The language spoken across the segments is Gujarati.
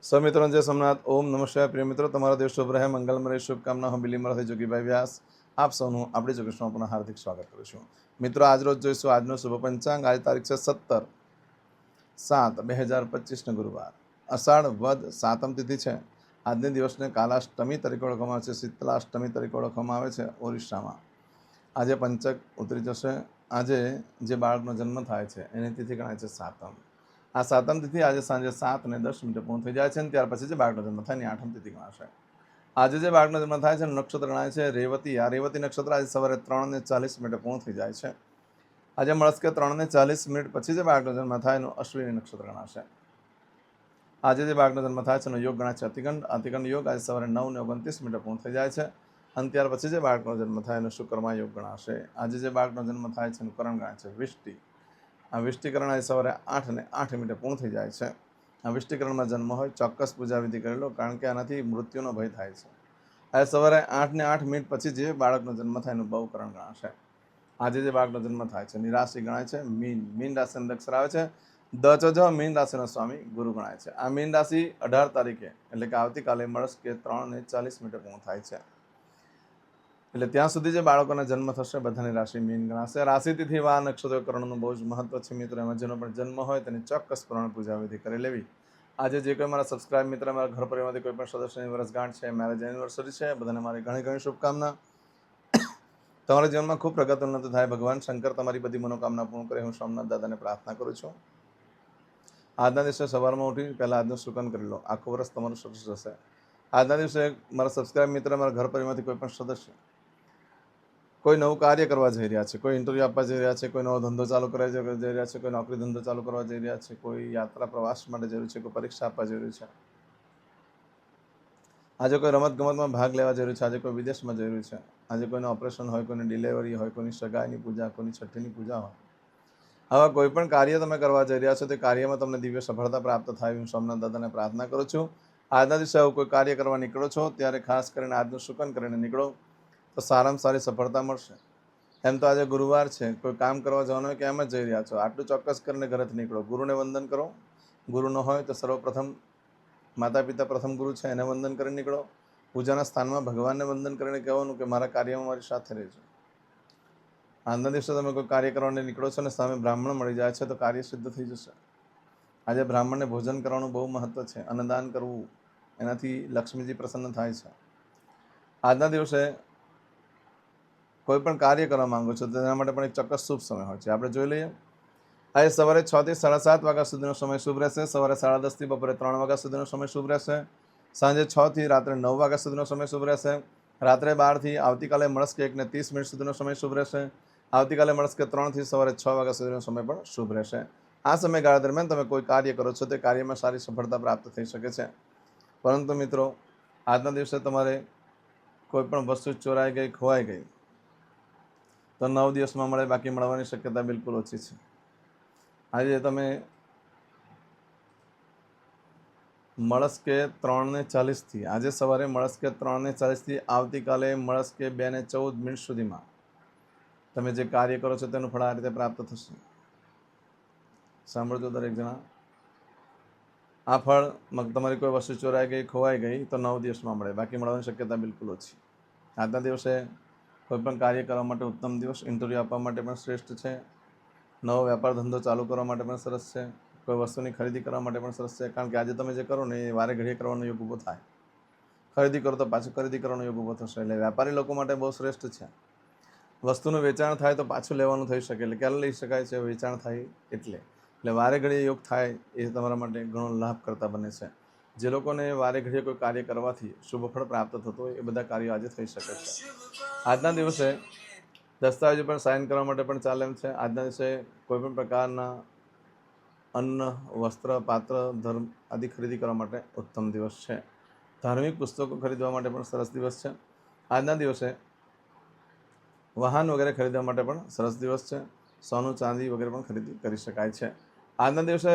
સ્વમિત્રોને જય સોમનાથ. ઓમ નમઃ શિવાય. પ્રિય મિત્રો, તમારો દિવસ શુભ રહે, મંગલમય રહે. શુભકામના હું બિલીમરથી જોગીભાઈ વ્યાસ આપ સૌનું આપણી જોગેશમાં પુનઃ હાર્દિક સ્વાગત કરું છું. મિત્રો, આજરોજ જોઈશું આજનો શુભ પંચાંગ. આજે તારીખ છે 17/7/2025 ગુરુવાર, અષાઢ વદ સાતમ તિથિ છે. આજના દિવસને કાલાષ્ટમી તરીકે ઓળખવામાં આવે છે, શીતલાષ્ટમી તરીકે ઓળખવામાં આવે છે ઓરિસ્સામાં. આજે પંચક ઉતરી જશે. આજે જે બાળકનો જન્મ થાય છે એની તિથિ ગણાય છે સાતમ. આ સાતમ તિથિ આજે સાંજે 7:10 પૂર્ણ થઈ જાય છે અને ત્યાર પછી જે બાળકનો જન્મ થાય એની આઠમ તિથિ ગણાશે. આજે જે બાળકનો જન્મ થાય છે નક્ષત્ર ગણાય છે રેવતી. આ રેવતી નક્ષત્ર આજે સવારે 3:40 પૂર્ણ થઈ જાય છે. આજે મળસ્કે 3:40 પછી જે બાળકનો જન્મ થાય એનું અશ્વિની નક્ષત્ર ગણાશે. આજે જે બાળકનો જન્મ થાય છે એનો યોગ ગણાય છે અતિગંડ. અતિગંડ યોગ આજે સવારે 9:29 પૂર્ણ થઈ જાય છે અને ત્યાર પછી જે બાળકનો જન્મ થાય એનો શુક્રમા યોગ ગણાશે. આજે જે બાળકનો જન્મ થાય છે એનું કરણ ગણાય છે વિષ્ટિ. આ વિષ્ટિકરણ આજે સવારે 8:08 પૂર્ણ થઈ જાય છે. આ વિષ્ટિકરણમાં જન્મ હોય ચોક્કસ પૂજા વિધિ કરી લો, કારણ કે આનાથી મૃત્યુનો ભય થાય છે. આજે સવારે 8:08 પછી જે બાળકનો જન્મ થાય એનું બહુકરણ ગણાશે. આજે જે બાળકનો જન્મ થાય છે એની રાશિ ગણાય છે મીન. મીન રાશિની અક્ષર આવે છે દ ચ જ. મીન રાશિનો સ્વામી ગુરુ ગણાય છે. આ મીન રાશિ 18 તારીખે એટલે કે આવતીકાલે મળસ્કે 3:40 પૂર્ણ થાય છે. એટલે ત્યાં સુધી જે બાળકોના જન્મ થશે બધાની રાશિ મીન ગણાશે. રાશિતિથી વા નક્ષત્ર કરણનું બહુ જ મહત્વ છે મિત્રો. એમાં જેનો પણ જન્મ હોય તેની ચોક્કસ પ્રમાણે પૂજા વિધિ કરી લેવી. આજે જે કોઈ મારા સબસ્ક્રાઇબ મિત્ર, મારા ઘર પરિવારમાંથી કોઈ પણ સદસ્યની વર્ષગાંઠ છે, મેરેજ એનિવર્સરી છે, બધાને મારી ઘણી ઘણી શુભકામના. તમારા જીવનમાં ખૂબ પ્રગતિ ઉન્નતિ થાય. ભગવાન શંકર તમારી બધી મનોકામના પૂર્ણ કરે હું સોમનાથ દાદાને પ્રાર્થના કરું છું. આજના દિવસે સવારમાં ઉઠી પહેલાં આજનું સુકન કરી લો. આખું વર્ષ તમારું સરસ રહેશે. આજના દિવસે મારા સબસ્ક્રાઇબ મિત્ર, મારા ઘર પરિવારમાંથી કોઈ પણ સદસ્ય કોઈ નવું કાર્ય કરવા જઈ રહ્યા છે, કોઈ ઇન્ટરવ્યૂ આપવા જઈ રહ્યા છે, કોઈ નવો ધંધો ચાલુ કરવા જઈ રહ્યા છે, કોઈ નોકરી ધંધો ચાલુ કરવા જઈ રહ્યા છે, કોઈ યાત્રા પ્રવાસ માટે જઈ રહ્યું છે, કોઈ પરીક્ષા આપવા જઈ રહ્યું છે, આજે કોઈ રમત ગમતમાં ભાગ લેવા જઈ રહ્યું છે, આજે કોઈ વિદેશમાં જઈ રહ્યું છે, આજે કોઈનું ઓપરેશન હોય, કોઈની ડિલિવરી હોય, કોઈની સગાઈની પૂજા, કોઈની છઠ્ઠીની પૂજા હોય, આવા કોઈ પણ કાર્ય તમે કરવા જઈ રહ્યા છો તે કાર્યમાં તમને દિવ્ય સફળતા પ્રાપ્ત થાય હું સોમનાથ દાદાને પ્રાર્થના કરું છું. આજના દિવસે આવું કોઈ કાર્ય કરવા નીકળો છો ત્યારે ખાસ કરીને આજનું શુકન કરીને નીકળો તો સારામાં સારી સફળતા મળશે. એમ તો આજે ગુરુવાર છે, કોઈ કામ કરવા જવાનું હોય કે એમ જ જઈ રહ્યા છો, આટલું ચોક્કસ કરીને ઘરેથી નીકળો. ગુરુને વંદન કરો. ગુરુ ન હોય તો સર્વપ્રથમ માતા પિતા પ્રથમ ગુરુ છે, એને વંદન કરીને નીકળો. પૂજાના સ્થાનમાં ભગવાનને વંદન કરીને કહેવાનું કે મારા કાર્યમાં મારી સાથે રહેજો. આજના દિવસે તમે કોઈ કાર્ય કરવાને નીકળો છો અને સામે બ્રાહ્મણ મળી જાય છે તો કાર્ય સિદ્ધ થઈ જશે. આજે બ્રાહ્મણને ભોજન કરવાનું બહુ મહત્વ છે. અન્નદાન કરવું એનાથી લક્ષ્મીજી પ્રસન્ન થાય છે. આજના દિવસે કોઈ પણ કાર્ય કરવા માંગો છો તો તેના માટે પણ એક ચોક્કસ શુભ સમય હોય છે. આપણે જોઈ લઈએ. આજે સવારે 6 થી 7:30 વાગ્યા સુધીનો સમય શુભ રહેશે. સવારે 10:30 થી બપોરે 3 વાગ્યા સુધીનો સમય શુભ રહેશે. સાંજે 6 થી રાત્રે 9 વાગ્યા સુધીનો સમય શુભ રહેશે. રાત્રે 12 થી આવતીકાલે મળસ્કે 1:30 સુધીનો સમય શુભ રહેશે. આવતીકાલે મળસ્કે 3 થી સવારે 6 વાગ્યા સુધીનો સમય પણ શુભ રહેશે. આ સમયગાળા દરમિયાન તમે કોઈ કાર્ય કરો છો તે કાર્યમાં સારી સફળતા પ્રાપ્ત થઈ શકે છે. પરંતુ મિત્રો, આજના દિવસે તમારે કોઈ પણ વસ્તુ ચોરાઈ ગઈ, ખોવાઈ ગઈ તો 9 દિવસમાં મળે, બાકી મળવાની શક્યતા બિલકુલ ઓછી છે. આજે તમે મળસ્કે 3:40 આજે સવારે મળસ્કે 3:40 આવતીકાલે મળસ્કે 2:14 સુધીમાં તમે જે કાર્ય કરો છો તેનું ફળ આ રીતે પ્રાપ્ત થશે. સાંભળજો દરેક જણા. આ ફળ તમારી કોઈ વસ્તુ ચોરાઈ ગઈ, ખોવાઈ ગઈ તો 9 દિવસમાં મળે, બાકી મળવાની શક્યતા બિલકુલ ઓછી. આજના દિવસે કોઈ પણ કાર્ય કરવા માટે ઉત્તમ દિવસ. ઇન્ટરવ્યૂ આપવા માટે પણ શ્રેષ્ઠ છે. નવો વેપાર ધંધો ચાલુ કરવા માટે પણ સરસ છે. કોઈ વસ્તુની ખરીદી કરવા માટે પણ સરસ છે, કારણ કે આજે તમે જે કરો ને એ વારે ઘડીએ કરવાનો યોગ ઊભો થાય. ખરીદી કરો તો પાછું ખરીદી કરવાનો યોગ ઊભો થશે. એટલે વેપારી લોકો માટે બહુ શ્રેષ્ઠ છે. વસ્તુનું વેચાણ થાય તો પાછું લેવાનું થઈ શકે, એટલે ક્યારે લઈ શકાય છે વેચાણ થાય એટલે વારે ઘડીએ યોગ થાય એ તમારા માટે ઘણો લાભ કરતા બને છે. જે લોકોને વારે ઘડીએ કોઈ કાર્ય કરવાથી શુભ ફળ પ્રાપ્ત થતું હોય એ બધા કાર્યો આજે થઈ શકે છે. આજના દિવસે દસ્તાવેજો પણ સાઇન કરવા માટે પણ ચાલે એમ છે. આજના દિવસે કોઈ પણ પ્રકારના અન્ન, વસ્ત્ર, પાત્ર, ધર્મ આદિ ખરીદી કરવા માટે ઉત્તમ દિવસ છે. ધાર્મિક પુસ્તકો ખરીદવા માટે પણ સરસ દિવસ છે. આજના દિવસે વાહન વગેરે ખરીદવા માટે પણ સરસ દિવસ છે. સોનું ચાંદી વગેરે પણ ખરીદી કરી શકાય છે. આજના દિવસે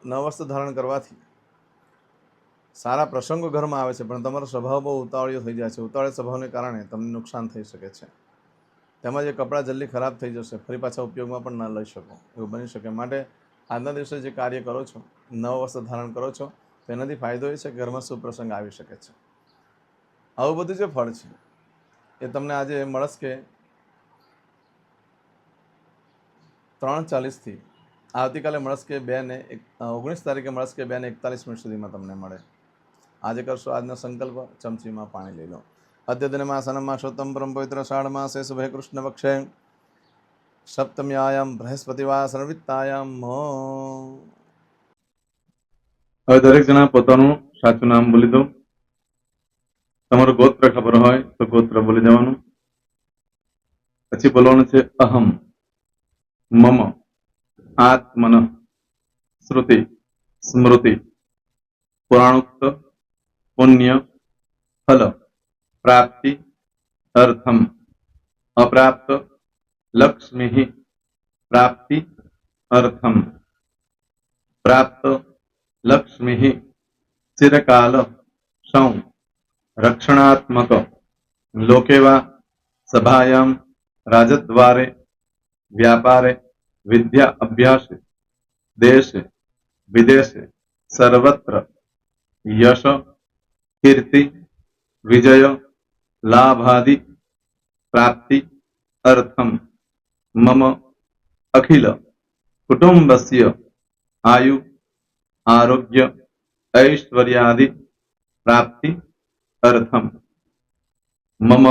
નવ વસ્ત્ર ધારણ કરવાથી સારા પ્રસંગો ઘરમાં આવે છે, પણ તમારો સ્વભાવ બહુ ઉતાવળિયો થઈ જાય છે. ઉતાવળિયા સ્વભાવને કારણે તમને નુકસાન થઈ શકે છે. તેમજ એ કપડાં જલ્દી ખરાબ થઈ જશે, ફરી પાછા ઉપયોગમાં પણ ન લઈ શકો એવું બની શકે. માટે આજના દિવસે જે કાર્ય કરો છો, નવ વસ્ત્ર ધારણ કરો છો તેનાથી ફાયદો એ છે કે ઘરમાં સુપ્રસંગ આવી શકે છે. આવું બધું જે ફળ છે એ તમને આજે મળશે 3:40 આવતીકાલે મળશે 19 તારીખે મળશે 2:41 સુધીમાં તમને મળે. આજે કરશો આજનો સંકલ્પ. ચમચીમાં પાણી લઈ લો. અદ્યતનમાસનમમાં શોતમ પરમ પવિત્ર અષાઢ માસે શુભે કૃષ્ણ પક્ષે સપ્તમ્યાયામ બૃહસ્પતિવાર સર્વિત્તાયામ. હવે દરેક જણા પોતાનું સાચું નામ બોલી દો. તમારું ગોત્ર ખબર હોય તો ગોત્ર બોલી દેવાનું. પછી બોલવાનું છે અહમ મમ આત્મન શ્રુતિ સ્મૃતિ પુરાણોક્ત પુણ્ય ફલ પ્રાપ્તિ અર્થમ અપ્રાપ્ત લક્ષ્મી પ્રાપ્તિ અર્થમ પ્રાપ્ત લક્ષ્મી ચિરકાલ સૌ રક્ષણાત્મક લોકેવા સભાયામ રાજદ્વારે વ્યાપારે વિદ્યા અભ્યાસે દેશે વિદેશે સર્વત્ર યશ કીર્તિ વિજય લાભાદિ પ્રાપ્તિ અર્થમ મમ અખિલ કુટુંબસ્ય આયુ આરોગ્ય ऐश्वर्यादि प्राप्ति अर्थम मम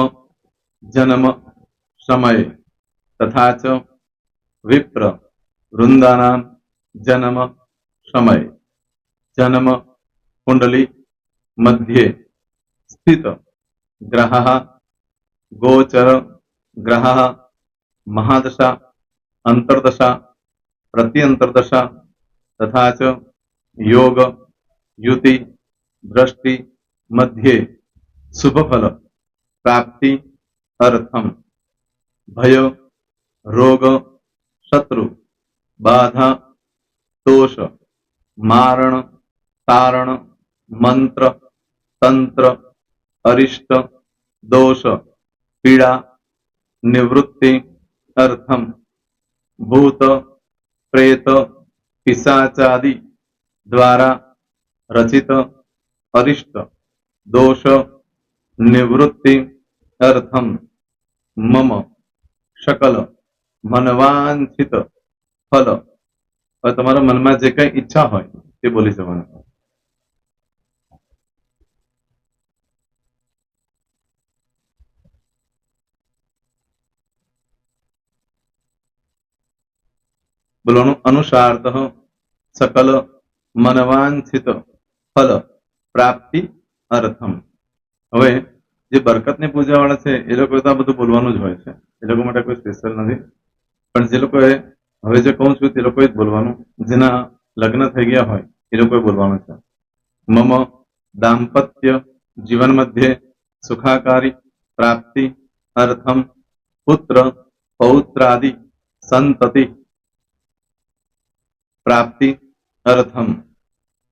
जन्म समय तथा च विप्र वृंदानां जन्म समय जन्म कुंडली मध्ये स्थित ग्रहः गोचर ग्रहः महादशा अंतर्दशा प्रत्यंतर्दशा तथा च योग युति दृष्टि मध्ये शुभफल प्राप्ति अर्थम भय रोग शत्रु बाधा दोष मारण तारण मंत्र तंत्र अरिष्ट दोष पीड़ा निवृत्ति अर्थम भूत प्रेत पिशाचादि द्वारा रचित अरिष्ट दोष निवृत्ति अर्थम मम सकल मनवांछित फल. और तुम्हारा मन में जे कई इच्छा हो बोली जवान. बोलो अनुसारत सकल मनवांछित फल प्राप्ति अर्थम. હવે જે બરકતની પૂજા વાળા છે એ લોકો તો આ બધું બોલવાનું જ હોય છે. એ લોકો માટે કોઈ સ્પેશિયલ નથી. પણ જે લોકોએ હવે જે કહું છું તે લોકોએ જ બોલવાનું. જેના લગ્ન થઈ ગયા હોય એ લોકોએ બોલવાનું છે. મમ દાંપત્ય જીવન મધ્યે સુખાકારી પ્રાપ્તિ અર્થમ પુત્ર પૌત્રાદિ સંતતિ પ્રાપ્તિ અર્થમ.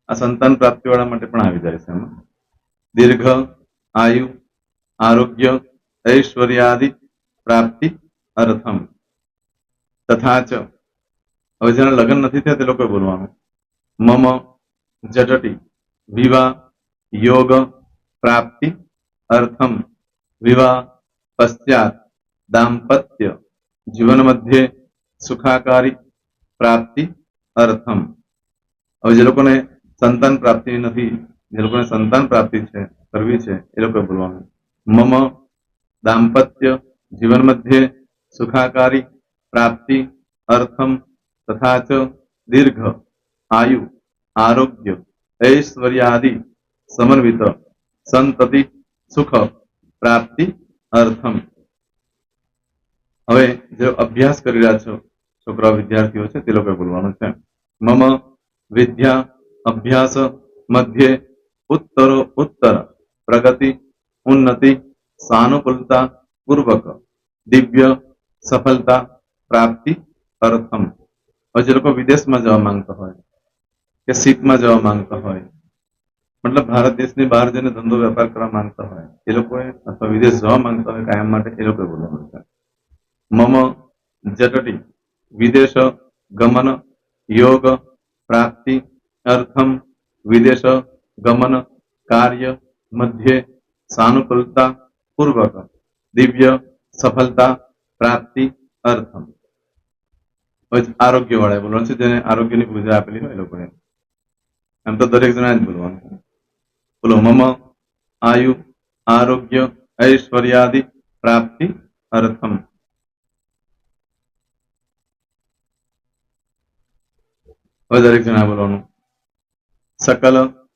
આ સંતાન પ્રાપ્તિ વાળા માટે પણ આવી જાય છે. એમાં દીર્ઘ આયુ આરોગ્ય ઐશ્વર્યાદિ પ્રાપ્તિ અર્થમ. તથા ચ હવે જેના લગ્ન નથી થયા તે લોકોએ બોલવાનું. મમ જટટી વિવાહ યોગ પ્રાપ્તિ અર્થમ વિવાહ પશ્ચાત દાંપત્ય જીવન મધ્યે સુખાકારી પ્રાપ્તિ અર્થમ. હવે જે લોકોને સંતાન પ્રાપ્તિ નથી, જે લોકોને સંતાન પ્રાપ્તિ છે કરવી છે એ લોકોએ બોલવાનું. મમ દાંપત્ય જીવન મધ્યે સુખાકારી પ્રાપ્તિ અર્થમ તથા ચ દીર્ઘ આયુ આરોગ્ય ऐश्वर्यादि समन्वित संतति सुख प्राप्ति अर्थम. હવે જે અભ્યાસ કરી રહ્યા છો છોકરા વિદ્યાર્થીઓ છે તે લોકોએ બોલવાનું છે. મમ વિદ્યા અભ્યાસ મધ્યે ઉત્તરો ઉત્તર પ્રગતિ ઉન્નતિ સાનુકૂલતા પૂર્વક દિવ્ય સફળતા પ્રાપ્તિ અર્થમ. હવે જે લોકો વિદેશમાં જવા માંગતા હોય કે સીટમાં જવા માંગતા હોય, મતલબ ભારત દેશની બહાર જઈને ધંધો વેપાર કરવા માંગતા હોય એ લોકોએ, અથવા વિદેશ જવા માંગતા હોય કાયમ માટે, એ લોકોએ બોલવાનું છે. મમ જટટી વિદેશ ગમન યોગ પ્રાપ્તિ અર્થમ વિદેશ ગમન કાર્ય મધ્યે સાનુકૂળતા પૂર્વક દિવ્ય સફળતા પ્રાપ્તિ અર્થમ. પછી આરોગ્ય વાળા બોલવાનું છે, જેને આરોગ્યની પૂજા આપેલી હોય એ લોકોએ. એમ તો દરેક જણા જ બોલવાનું છે. બોલો મમ આયુ આરોગ્ય ઐશ્વર્યાદિ પ્રાપ્તિ અર્થમ. હવે દરેક જણા બોલવાનું. સકલ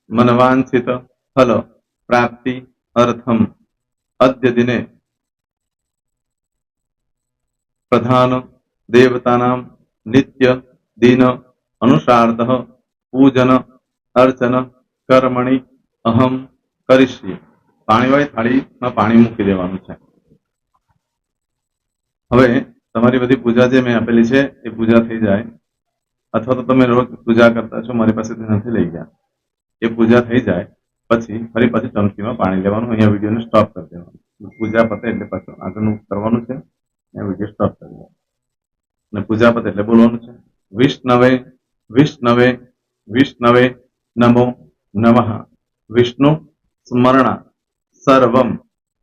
મનવાંછિત ફલ પ્રાપ્તિ અર્થમ અદ્ય દિને પ્રધાન દેવતાનામ નિત્ય દિન અનુસાર્ધ પૂજન અર્ચન કર્મણિ અહમ કરીશ્યે. પાણીવાળી થાળીમાં પાણી મૂકી દેવાનું છે. હવે તમારી બધી પૂજા જે મેં આપેલી છે એ પૂજા થઈ જાય, અથવા તો તમે રોજ પૂજા કરતા છો, મારી પાસેથી નથી લઈ ગયા, એ પૂજા થઈ જાય પછી ફરી પાછી ચમચીમાં પાણી લેવાનું. અહીંયા વિડીયોને સ્ટોપ કરી દેવાનું. પૂજા પતે એટલે પાછું આગળનું કરવાનું છે. અહીંયા વિડીયો સ્ટોપ કરી દેવાનો અને પૂજા પતે એટલે બોલવાનું છે વિષ્ણવે વિષ્ણવે વિષ્ણવે નમો નમઃ વિષ્ણુ સ્મરણ સર્વમ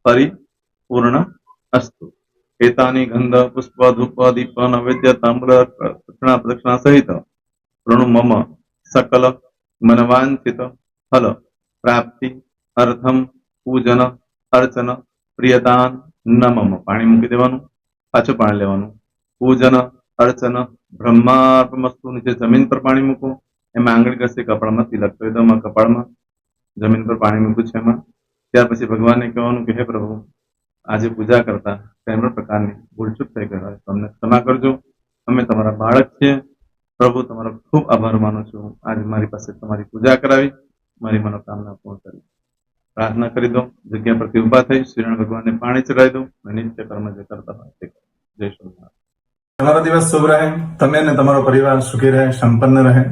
પરિપૂર્ણ અસ્તુ. એતાની ગંધ પુષ્પ ધૂપ દીપ નૈવેદ્ય તાંબૂલ દક્ષિણા પ્રદક્ષિણા સહિત પ્રણુ મમ સકલ મનવાંછિત ફલ પ્રાપ્તિ અર્થમ પૂજન અર્ચન પ્રિયતાન નમમ. પાણી મૂકી દેવાનું, પાછું પાણી લેવાનું. પૂજન અર્ચન બ્રહ્માર્પણમસ્તુ. નીચે જમીન પર પાણી મૂકો, એમાં આંગળી ઘસી કપાળમાં તિલક કરી દો. કપાળમાં જમીન પર પાણી મૂક્યું છે એમાં. ત્યાર પછી ભગવાનને કહેવાનું કે હે પ્રભુ, આજે પૂજા કરતા કોઈ પણ પ્રકારની ભૂલચૂક થઈ ગઈ હોય તમને ક્ષમા કરજો. અમે તમારા બાળક છીએ. પ્રભુ તમારો ખૂબ આભાર માનું છું. આજે મારી પાસે તમારી પૂજા કરાવી, મારી મનોકામના પૂર્ણ કરી. પ્રાર્થના કરી દો. જગ્યા પરથી ઉભા થઈ શ્રીનારાયણ ભગવાનને પાણી ચડાવી દો અને નિત્ય કર્મ જે કરતા હોય તે કરો. જય શ્રી. તમારો દિવસ શુભ રહે. તમે અને તમારો પરિવાર સુખી રહે, સંપન્ન રહે,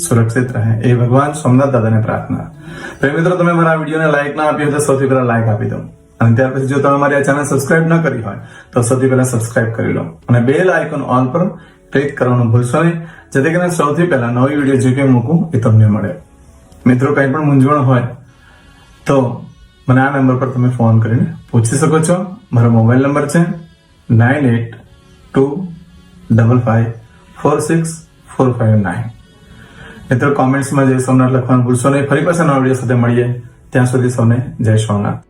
સુરક્ષિત રહે, એ ભગવાન સોમનાથ દાદાને પ્રાર્થના. પ્રેમ મિત્રો, તમે મારા વિડીયોને લાઈક ના આપી હોય તો સૌથી પહેલા લાઈક આપી દો. અને ત્યાર પછી જો તમે મારી આ ચેનલ સબસ્ક્રાઇબ ન કરી હોય તો સૌથી પહેલા સબસ્ક્રાઇબ કરી લો અને બેલ આઇકોન ઓન પર ક્લિક કરવાનું ભૂલશો નહીં, જેથી કરીને સૌથી પહેલા નવી વિડીયો જે કંઈ મૂકું એ તમને મળે. મિત્રો, કંઈ પણ મૂંઝવણ હોય તો મને આ નંબર પર તમે ફોન કરીને પૂછી શકો છો. મારો મોબાઈલ નંબર છે 9825546459. મિત્રો, કોમેન્ટ્સમાં જય સોમનાથ લખવાનું ભૂલશો નહીં. ફરી પાછા નવા વિડીયો સાથે મળીએ. ત્યાં સુધી સૌને જય સોમનાથ.